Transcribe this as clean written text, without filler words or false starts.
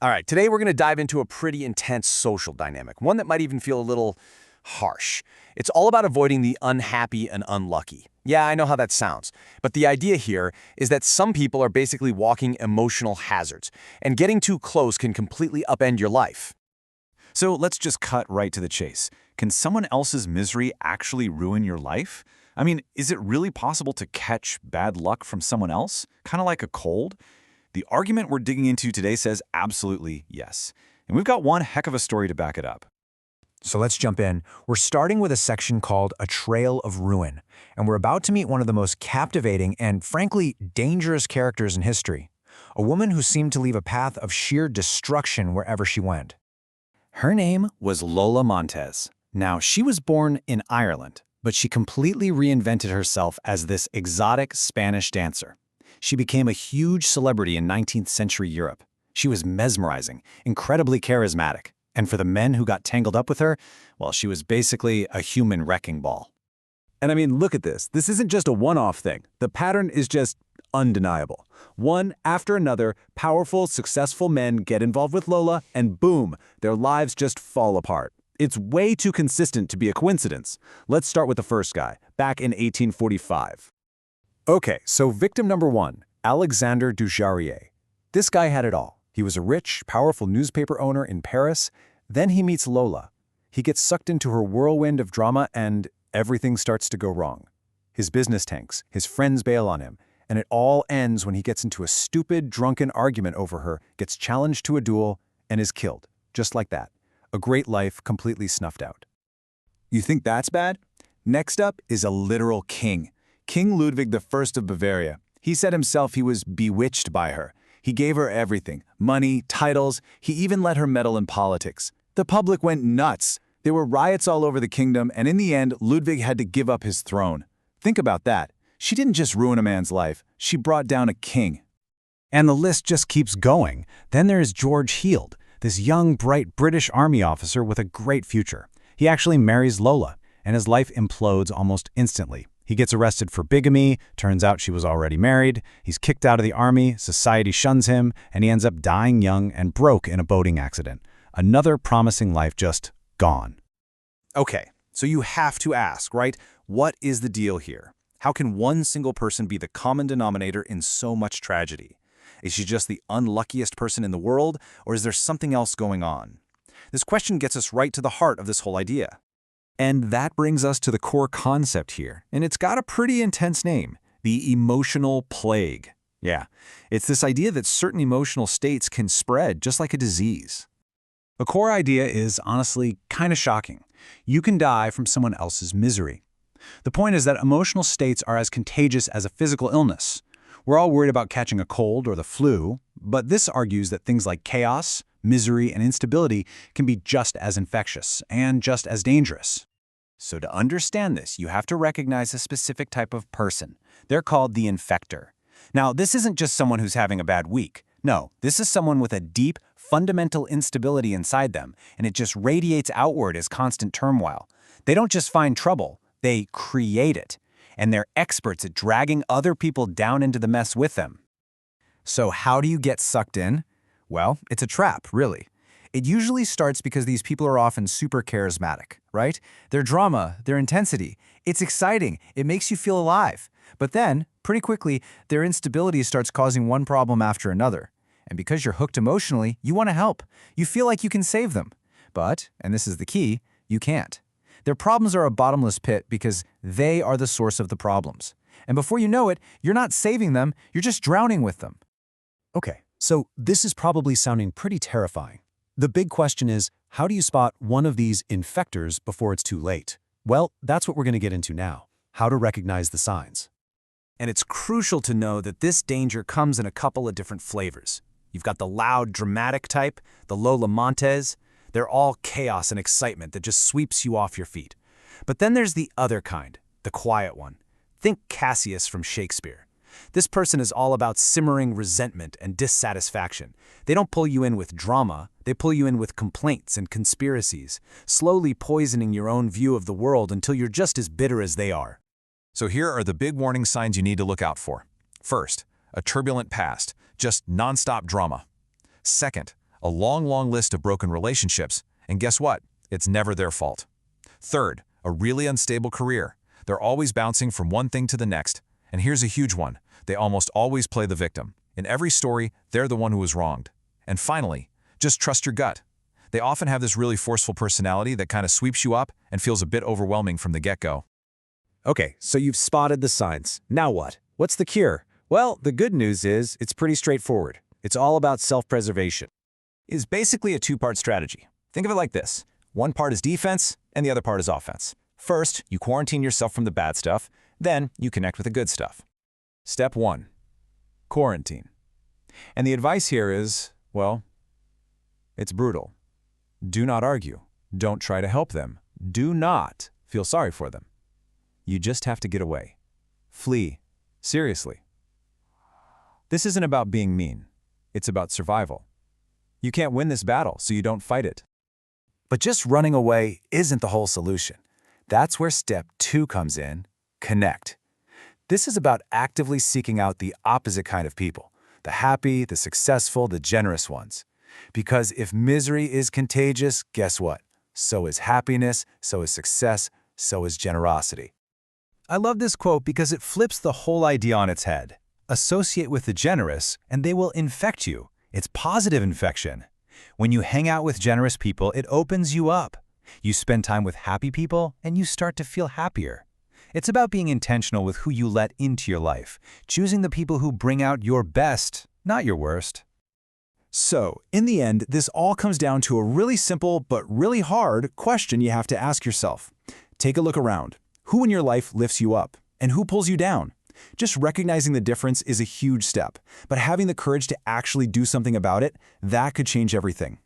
All right, today we're going to dive into a pretty intense social dynamic, one that might even feel a little harsh. It's all about avoiding the unhappy and unlucky. Yeah, I know how that sounds, but the idea here is that some people are basically walking emotional hazards, and getting too close can completely upend your life. So let's just cut right to the chase. Can someone else's misery actually ruin your life? I mean, is it really possible to catch bad luck from someone else? Kind of like a cold? The argument we're digging into today says absolutely yes. And we've got one heck of a story to back it up. So let's jump in. We're starting with a section called A Trail of Ruin, and we're about to meet one of the most captivating and, frankly, dangerous characters in history. A woman who seemed to leave a path of sheer destruction wherever she went. Her name was Lola Montez. Now, she was born in Ireland, but she completely reinvented herself as this exotic Spanish dancer. She became a huge celebrity in 19th century Europe. She was mesmerizing, incredibly charismatic, and for the men who got tangled up with her, well, she was basically a human wrecking ball. And I mean, look at this. This isn't just a one-off thing. The pattern is just undeniable. One after another, powerful, successful men get involved with Lola, and boom, their lives just fall apart. It's way too consistent to be a coincidence. Let's start with the first guy, back in 1845. Okay, so victim number one, Alexandre Dujarier. This guy had it all. He was a rich, powerful newspaper owner in Paris. Then he meets Lola. He gets sucked into her whirlwind of drama and everything starts to go wrong. His business tanks, his friends bail on him, and it all ends when he gets into a stupid, drunken argument over her, gets challenged to a duel, and is killed. Just like that. A great life completely snuffed out. You think that's bad? Next up is a literal king. King Ludwig I of Bavaria. He said himself he was bewitched by her. He gave her everything, money, titles, he even let her meddle in politics. The public went nuts. There were riots all over the kingdom, and in the end, Ludwig had to give up his throne. Think about that. She didn't just ruin a man's life, she brought down a king. And the list just keeps going. Then there's George Heald, this young, bright British army officer with a great future. He actually marries Lola, and his life implodes almost instantly. He gets arrested for bigamy, turns out she was already married, he's kicked out of the army, society shuns him, and he ends up dying young and broke in a boating accident. Another promising life just gone. Okay, so you have to ask, right? What is the deal here? How can one single person be the common denominator in so much tragedy? Is she just the unluckiest person in the world, or is there something else going on? This question gets us right to the heart of this whole idea. And that brings us to the core concept here, and it's got a pretty intense name, the emotional plague. Yeah, it's this idea that certain emotional states can spread just like a disease. The core idea is honestly kind of shocking. You can die from someone else's misery. The point is that emotional states are as contagious as a physical illness. We're all worried about catching a cold or the flu, but this argues that things like chaos, misery, and instability can be just as infectious and just as dangerous. So to understand this, you have to recognize a specific type of person. They're called the infector. Now, this isn't just someone who's having a bad week. No, this is someone with a deep, fundamental instability inside them, and it just radiates outward as constant turmoil. They don't just find trouble, they create it. And they're experts at dragging other people down into the mess with them. So how do you get sucked in? Well, it's a trap, really. It usually starts because these people are often super charismatic, right? Their drama, their intensity, it's exciting, it makes you feel alive. But then, pretty quickly, their instability starts causing one problem after another. And because you're hooked emotionally, you want to help. You feel like you can save them. But, and this is the key, you can't. Their problems are a bottomless pit because they are the source of the problems. And before you know it, you're not saving them, you're just drowning with them. Okay, so this is probably sounding pretty terrifying. The big question is, how do you spot one of these infectors before it's too late? Well, that's what we're going to get into now, how to recognize the signs. And it's crucial to know that this danger comes in a couple of different flavors. You've got the loud, dramatic type, the Lola Montez. They're all chaos and excitement that just sweeps you off your feet. But then there's the other kind, the quiet one. Think Cassius from Shakespeare. This person is all about simmering resentment and dissatisfaction. They don't pull you in with drama, they pull you in with complaints and conspiracies, slowly poisoning your own view of the world until you're just as bitter as they are. So here are the big warning signs you need to look out for. First, a turbulent past, just nonstop drama. Second, a long list of broken relationships, and guess what? It's never their fault. Third, a really unstable career. They're always bouncing from one thing to the next. And here's a huge one. They almost always play the victim. In every story, they're the one who was wronged. And finally, just trust your gut. They often have this really forceful personality that kind of sweeps you up and feels a bit overwhelming from the get-go. Okay, so you've spotted the signs. Now what? What's the cure? Well, the good news is it's pretty straightforward. It's all about self-preservation. Is basically a two-part strategy. Think of it like this. One part is defense, and the other part is offense. First, you quarantine yourself from the bad stuff, then you connect with the good stuff. Step 1. Quarantine. And the advice here is, well, it's brutal. Do not argue. Don't try to help them. Do not feel sorry for them. You just have to get away. Flee. Seriously. This isn't about being mean. It's about survival. You can't win this battle, so you don't fight it. But just running away isn't the whole solution. That's where step 2 comes in, connect. This is about actively seeking out the opposite kind of people, the happy, the successful, the generous ones. Because if misery is contagious, guess what? So is happiness, so is success, so is generosity. I love this quote because it flips the whole idea on its head. Associate with the generous, and they will infect you. It's positive infection. When you hang out with generous people, it opens you up. You spend time with happy people, and you start to feel happier. It's about being intentional with who you let into your life, choosing the people who bring out your best, not your worst. So, in the end, this all comes down to a really simple but really hard question you have to ask yourself. Take a look around. Who in your life lifts you up, and who pulls you down? Just recognizing the difference is a huge step, but having the courage to actually do something about it, that could change everything.